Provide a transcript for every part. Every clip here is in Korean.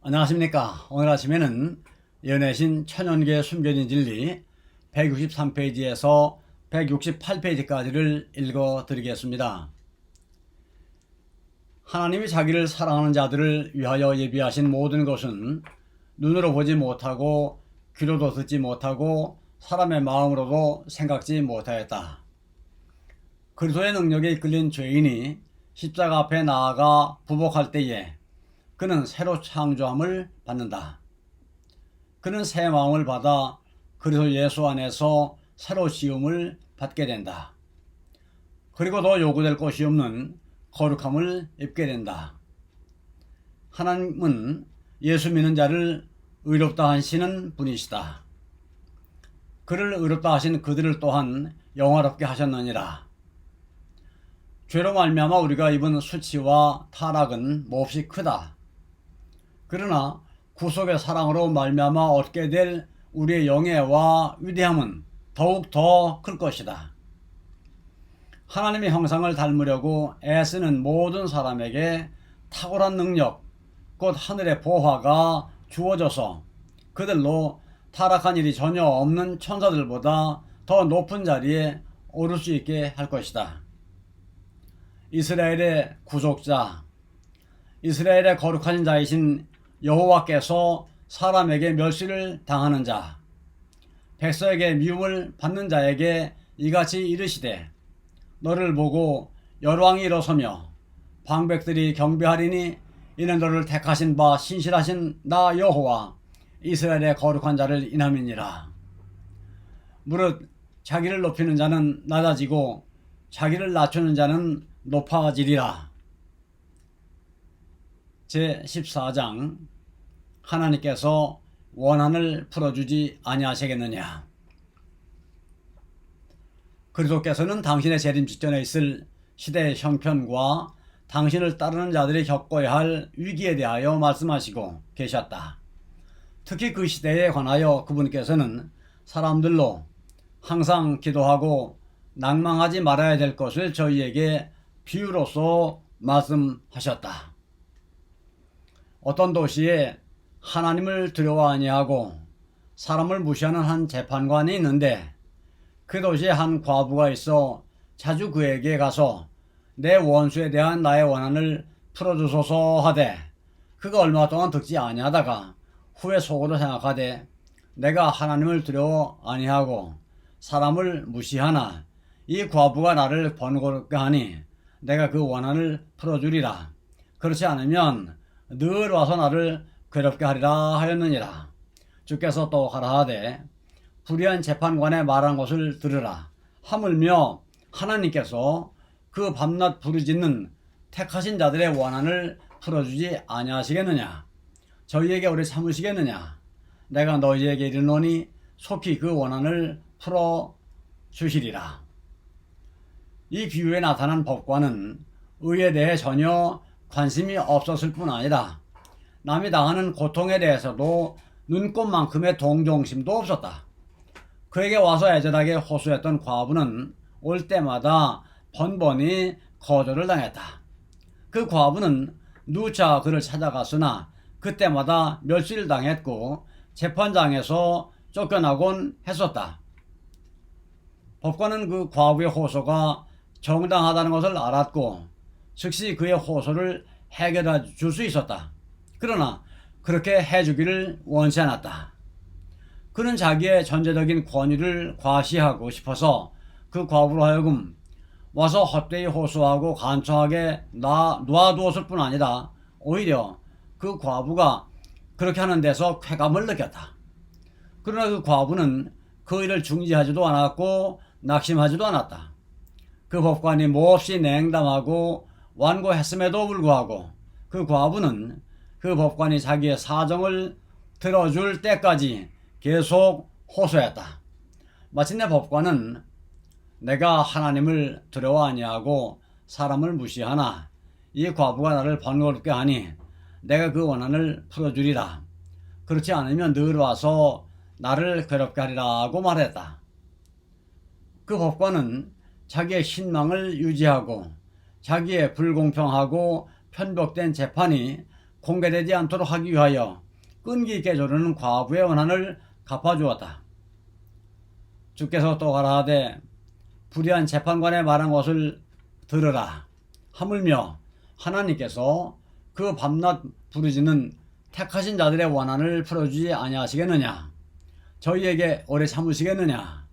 안녕하십니까. 오늘 아침에는 연애신 천연계 숨겨진 진리 163페이지에서 168페이지까지를 읽어 드리겠습니다. 하나님이 자기를 사랑하는 자들을 위하여 예비하신 모든 것은 눈으로 보지 못하고 귀로도 듣지 못하고 사람의 마음으로도 생각지 못하였다. 그리스도의 능력에 이끌린 죄인이 십자가 앞에 나아가 부복할 때에 그는 새로 창조함을 받는다. 그는 새 마음을 받아 그리스도 예수 안에서 새로 지음을 받게 된다. 그리고 더 요구될 것이 없는 거룩함을 입게 된다. 하나님은 예수 믿는 자를 의롭다 하시는 분이시다. 그를 의롭다 하신 그들을 또한 영화롭게 하셨느니라. 죄로 말미암아 우리가 입은 수치와 타락은 몹시 크다. 그러나 구속의 사랑으로 말미암아 얻게 될 우리의 영예와 위대함은 더욱 더 클 것이다. 하나님의 형상을 닮으려고 애쓰는 모든 사람에게 탁월한 능력, 곧 하늘의 보화가 주어져서 그들로 타락한 일이 전혀 없는 천사들보다 더 높은 자리에 오를 수 있게 할 것이다. 이스라엘의 구속자, 이스라엘의 거룩한 자이신 여호와께서 사람에게 멸시를 당하는 자, 백성에게 미움을 받는 자에게 이같이 이르시되 너를 보고 열왕이 일어서며 방백들이 경배하리니 이는 너를 택하신 바 신실하신 나 여호와 이스라엘의 거룩한 자를 인함이니라. 무릇 자기를 높이는 자는 낮아지고 자기를 낮추는 자는 높아지리라. 제14장 하나님께서 원한을 풀어주지 아니하시겠느냐. 그리스도께서는 당신의 재림 직전에 있을 시대의 형편과 당신을 따르는 자들이 겪어야 할 위기에 대하여 말씀하시고 계셨다. 특히 그 시대에 관하여 그분께서는 사람들로 항상 기도하고 낭망하지 말아야 될 것을 저희에게 비유로서 말씀하셨다. 어떤 도시에 하나님을 두려워 아니하고 사람을 무시하는 한 재판관이 있는데 그 도시에 한 과부가 있어 자주 그에게 가서 내 원수에 대한 나의 원한을 풀어주소서 하되 그가 얼마 동안 듣지 아니하다가 후에 속으로 생각하되 내가 하나님을 두려워 아니하고 사람을 무시하나 이 과부가 나를 번거롭게 하니 내가 그 원한을 풀어주리라. 그렇지 않으면 늘 와서 나를 괴롭게 하리라 하였느니라. 주께서 또 가라하되 불의한 재판관의 말한 것을 들으라. 하물며 하나님께서 그 밤낮 부르짖는 택하신 자들의 원한을 풀어주지 아니하시겠느냐. 저희에게 오래 참으시겠느냐. 내가 너희에게 이르노니 속히 그 원한을 풀어주시리라. 이 비유에 나타난 법관은 의에 대해 전혀 관심이 없었을 뿐 아니라 남이 당하는 고통에 대해서도 눈꼽만큼의 동정심도 없었다. 그에게 와서 애절하게 호소했던 과부는 올 때마다 번번이 거절을 당했다. 그 과부는 누차 그를 찾아갔으나 그때마다 멸시를 당했고 재판장에서 쫓겨나곤 했었다. 법관은 그 과부의 호소가 정당하다는 것을 알았고 즉시 그의 호소를 해결해 줄 수 있었다. 그러나 그렇게 해주기를 원치 않았다. 그는 자기의 전제적인 권위를 과시하고 싶어서 그 과부로 하여금 와서 헛되이 호소하고 간청하게 놔두었을 뿐 아니라 오히려 그 과부가 그렇게 하는 데서 쾌감을 느꼈다. 그러나 그 과부는 그 일을 중지하지도 않았고 낙심하지도 않았다. 그 법관이 몹시 냉담하고 완고했음에도 불구하고 그 과부는 그 법관이 자기의 사정을 들어줄 때까지 계속 호소했다. 마침내 법관은 내가 하나님을 두려워 아니하고 사람을 무시하나 이 과부가 나를 번거롭게 하니 내가 그 원한을 풀어주리라. 그렇지 않으면 늘 와서 나를 괴롭게 하리라고 말했다. 그 법관은 자기의 신망을 유지하고 자기의 불공평하고 편벽된 재판이 공개되지 않도록 하기 위하여 끈기 있게 조르는 과부의 원한을 갚아주었다. 주께서 또 가라하되 불의한 재판관의 말한 것을 들으라. 하물며 하나님께서 그 밤낮 부르짖는 택하신 자들의 원한을 풀어주지 아니하시겠느냐? 저희에게 오래 참으시겠느냐?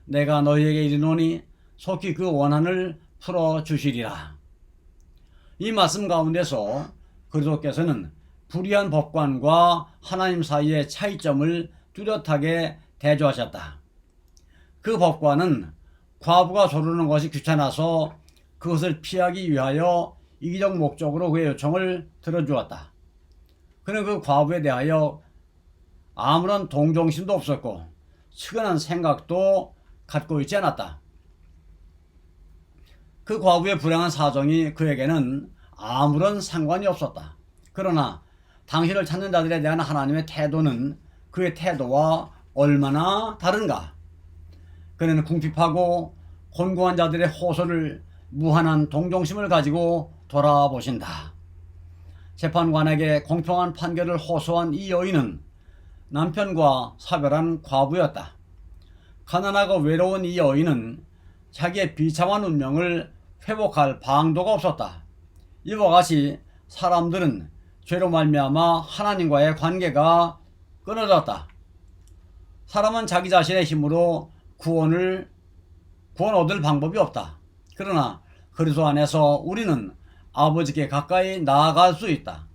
내가 너희에게 이르노니 속히 그 원한을 풀어주시리라. 이 말씀 가운데서 그리스도께서는 불의한 법관과 하나님 사이의 차이점을 뚜렷하게 대조하셨다. 그 법관은 과부가 조르는 것이 귀찮아서 그것을 피하기 위하여 이기적 목적으로 그의 요청을 들어주었다. 그는 그 과부에 대하여 아무런 동정심도 없었고 측은한 생각도 갖고 있지 않았다. 그 과부의 불행한 사정이 그에게는 아무런 상관이 없었다. 그러나 당신을 찾는 자들에 대한 하나님의 태도는 그의 태도와 얼마나 다른가? 그는 궁핍하고 곤고한 자들의 호소를 무한한 동정심을 가지고 돌아보신다. 재판관에게 공평한 판결을 호소한 이 여인은 남편과 사별한 과부였다. 가난하고 외로운 이 여인은 자기의 비참한 운명을 회복할 방도가 없었다. 이와 같이 사람들은 죄로 말미암아 하나님과의 관계가 끊어졌다. 사람은 자기 자신의 힘으로 구원 얻을 방법이 없다. 그러나 그리스도 안에서 우리는 아버지께 가까이 나아갈 수 있다.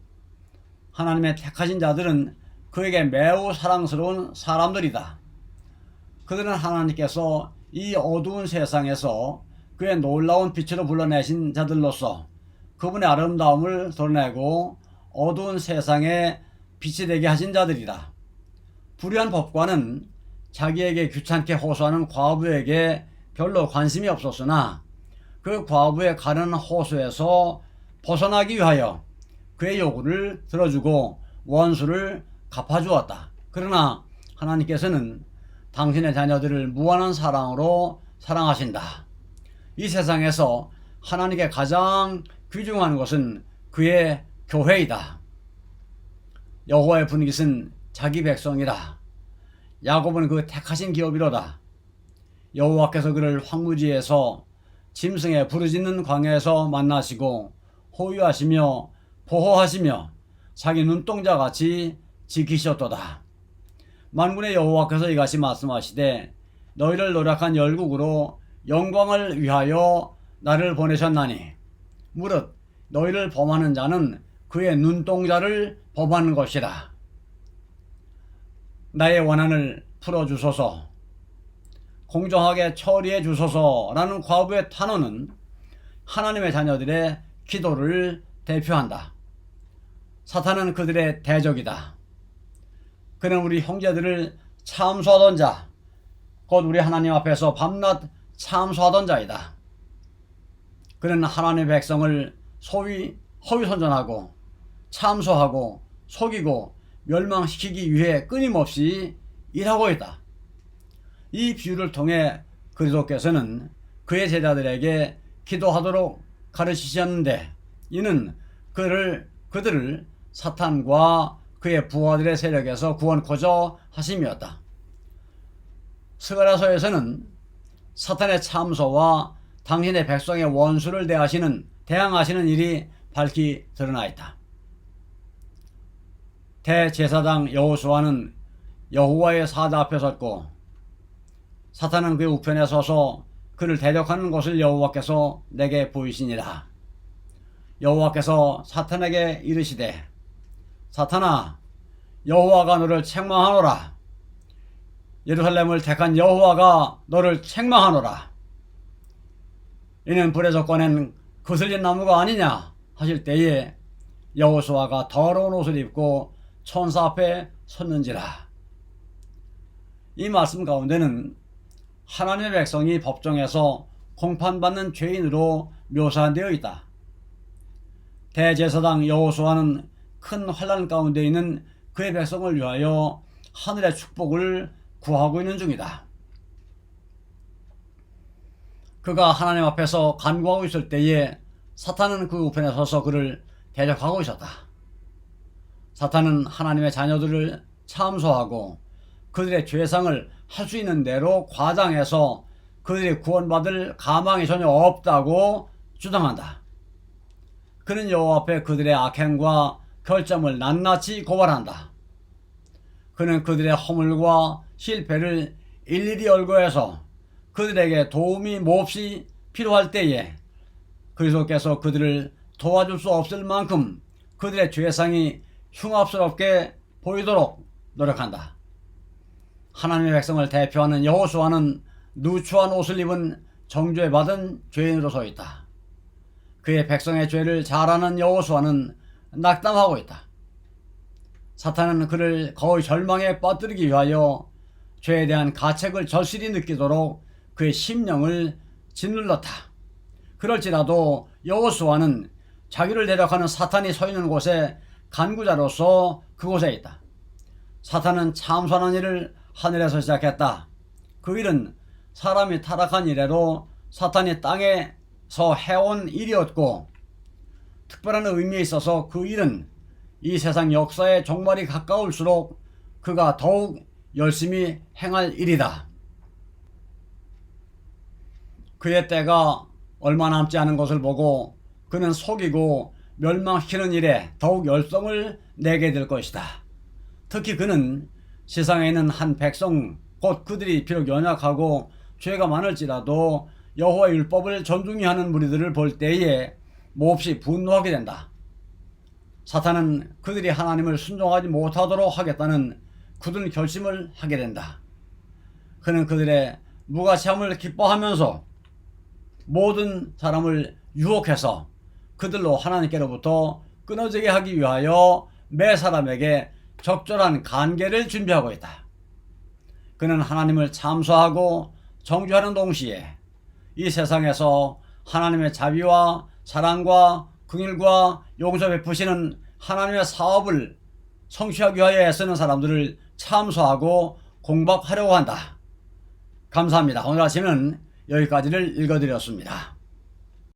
하나님의 택하신 자들은 그에게 매우 사랑스러운 사람들이다. 그들은 하나님께서 이 어두운 세상에서 그의 놀라운 빛으로 불러내신 자들로서 그분의 아름다움을 드러내고 어두운 세상에 빛이 되게 하신 자들이다. 불의한 법관은 자기에게 귀찮게 호소하는 과부에게 별로 관심이 없었으나 그 과부의 가련한 호소에서 벗어나기 위하여 그의 요구를 들어주고 원수를 갚아주었다. 그러나 하나님께서는 당신의 자녀들을 무한한 사랑으로 사랑하신다. 이 세상에서 하나님께 가장 귀중한 것은 그의 교회이다. 여호와의 분깃은 자기 백성이라. 야곱은 그 택하신 기업이로다. 여호와께서 그를 황무지에서 짐승의 부르짖는 광야에서 만나시고 호위하시며 보호하시며 자기 눈동자같이 지키셨도다. 만군의 여호와께서 이같이 말씀하시되 너희를 노력한 열국으로 영광을 위하여 나를 보내셨나니 무릇 너희를 범하는 자는 그의 눈동자를 범하는 것이라. 나의 원한을 풀어주소서, 공정하게 처리해 주소서라는 과부의 탄원은 하나님의 자녀들의 기도를 대표한다. 사탄은 그들의 대적이다. 그는 우리 형제들을 참소하던 자, 곧 우리 하나님 앞에서 밤낮 참소하던 자이다. 그는 하나님의 백성을 허위선전하고 참소하고 속이고 멸망시키기 위해 끊임없이 일하고 있다. 이 비유를 통해 그리스도께서는 그의 제자들에게 기도하도록 가르치셨는데 이는 그들을 사탄과 그의 부하들의 세력에서 구원코자 하심이었다. 스가랴서에서는 사탄의 참소와 당신의 백성의 원수를 대항하시는 일이 밝히 드러나 있다. 대제사장 여호수아는 여호와의 사자 앞에 섰고 사탄은 그의 우편에 서서 그를 대적하는 것을 여호와께서 내게 보이시니라. 여호와께서 사탄에게 이르시되 사탄아, 여호와가 너를 책망하노라. 예루살렘을 택한 여호와가 너를 책망하노라. 이는 불에서 꺼낸 거슬린 나무가 아니냐 하실 때에 여호수아가 더러운 옷을 입고 천사 앞에 섰는지라. 이 말씀 가운데는 하나님의 백성이 법정에서 공판받는 죄인으로 묘사되어 있다. 대제사장 여호수아는 큰 환난 가운데 있는 그의 백성을 위하여 하늘의 축복을 구하고 있는 중이다. 그가 하나님 앞에서 간구하고 있을 때에 사탄은 그 우편에 서서 그를 대적하고 있었다. 사탄은 하나님의 자녀들을 참소하고 그들의 죄상을 할 수 있는 대로 과장해서 그들이 구원받을 가망이 전혀 없다고 주장한다. 그는 여호와 앞에 그들의 악행과 결점을 낱낱이 고발한다. 그는 그들의 허물과 실패를 일일이 열거해서 그들에게 도움이 몹시 필요할 때에 그리스도께서 그들을 도와줄 수 없을 만큼 그들의 죄상이 흉악스럽게 보이도록 노력한다. 하나님의 백성을 대표하는 여호수아는 누추한 옷을 입은 정죄받은 죄인으로 서 있다. 그의 백성의 죄를 잘 아는 여호수아는 낙담하고 있다. 사탄은 그를 거의 절망에 빠뜨리기 위하여 죄에 대한 가책을 절실히 느끼도록 그의 심령을 짓눌렀다. 그럴지라도 여호수아는 자기를 대적하는 사탄이 서 있는 곳에 간구자로서 그곳에 있다. 사탄은 참선한 일을 하늘에서 시작했다. 그 일은 사람이 타락한 이래로 사탄이 땅에서 해온 일이었고 특별한 의미에 있어서 그 일은 이 세상 역사의 종말이 가까울수록 그가 더욱 열심히 행할 일이다. 그의 때가 얼마 남지 않은 것을 보고 그는 속이고 멸망시키는 일에 더욱 열성을 내게 될 것이다. 특히 그는 세상에 있는 한 백성 곧 그들이 비록 연약하고 죄가 많을지라도 여호와의 율법을 존중히 하는 무리들을 볼 때에 몹시 분노하게 된다. 사탄은 그들이 하나님을 순종하지 못하도록 하겠다는 굳은 결심을 하게 된다. 그는 그들의 무가치함을 기뻐하면서 모든 사람을 유혹해서 그들로 하나님께로부터 끊어지게 하기 위하여 매 사람에게 적절한 관계를 준비하고 있다. 그는 하나님을 참소하고 정죄하는 동시에 이 세상에서 하나님의 자비와 사랑과 긍휼과 용서 베푸시는 하나님의 사업을 성취하기 위하여 애쓰는 사람들을 참소하고 공박하려고 한다. 감사합니다. 오늘 아침은 여기까지를 읽어드렸습니다.